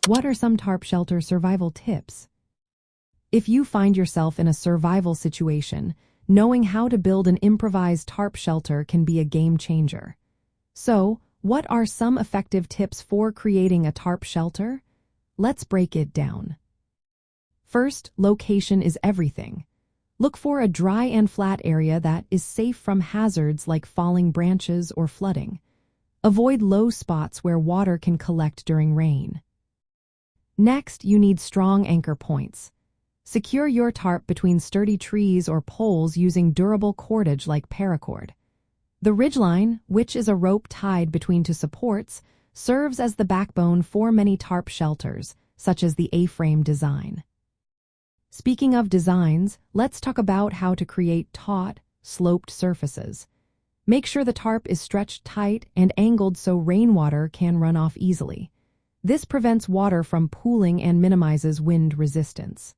What are some tarp shelter survival tips? If you find yourself in a survival situation, knowing how to build an improvised tarp shelter can be a game changer. So, what are some effective tips for creating a tarp shelter? Let's break it down. First, location is everything. Look for a dry and flat area that is safe from hazards like falling branches or flooding. Avoid low spots where water can collect during rain. Next, you need strong anchor points. Secure your tarp between sturdy trees or poles using durable cordage like paracord. The ridgeline, which is a rope tied between two supports, serves as the backbone for many tarp shelters, such as the A-frame design. Speaking of designs, let's talk about how to create taut, sloped surfaces. Make sure the tarp is stretched tight and angled so rainwater can run off easily. This prevents water from pooling and minimizes wind resistance.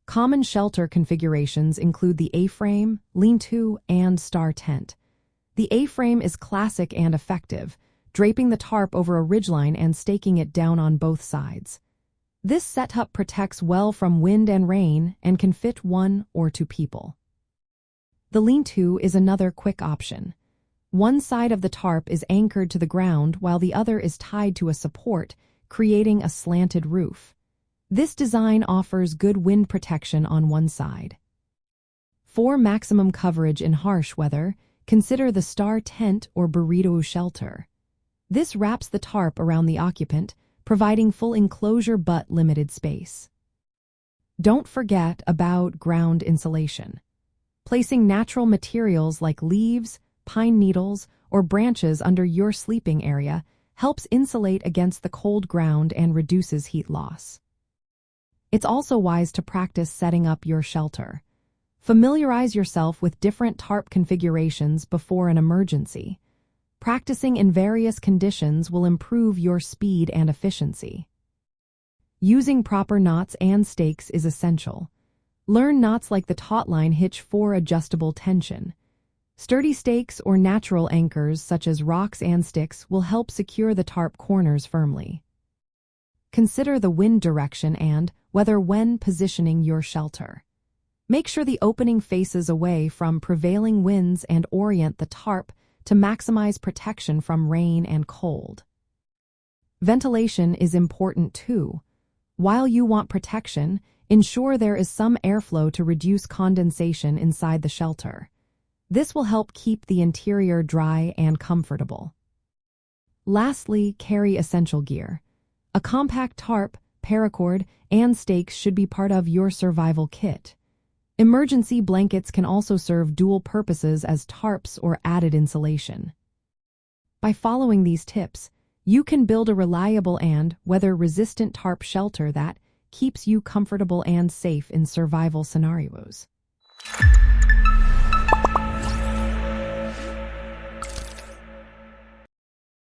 Common shelter configurations include the A-frame, lean-to, and star tent. The A-frame is classic and effective, draping the tarp over a ridgeline and staking it down on both sides. This setup protects well from wind and rain and can fit 1 or 2 people. The lean-to is another quick option. One side of the tarp is anchored to the ground while the other is tied to a support, creating a slanted roof. This design offers good wind protection on one side. For maximum coverage in harsh weather, consider the star tent or burrito shelter. This wraps the tarp around the occupant, providing full enclosure but limited space. Don't forget about ground insulation. Placing natural materials like leaves, pine needles, or branches under your sleeping area helps insulate against the cold ground and reduces heat loss. It's also wise to practice setting up your shelter. Familiarize yourself with different tarp configurations before an emergency. Practicing in various conditions will improve your speed and efficiency. Using proper knots and stakes is essential. Learn knots like the taut line hitch for adjustable tension. Sturdy stakes or natural anchors such as rocks and sticks will help secure the tarp corners firmly. Consider the wind direction and weather when positioning your shelter. Make sure the opening faces away from prevailing winds and orient the tarp to maximize protection from rain and cold. Ventilation is important too. While you want protection, ensure there is some airflow to reduce condensation inside the shelter. This will help keep the interior dry and comfortable. Lastly, carry essential gear. A compact tarp, paracord, and stakes should be part of your survival kit. Emergency blankets can also serve dual purposes as tarps or added insulation. By following these tips, you can build a reliable and weather-resistant tarp shelter that keeps you comfortable and safe in survival scenarios.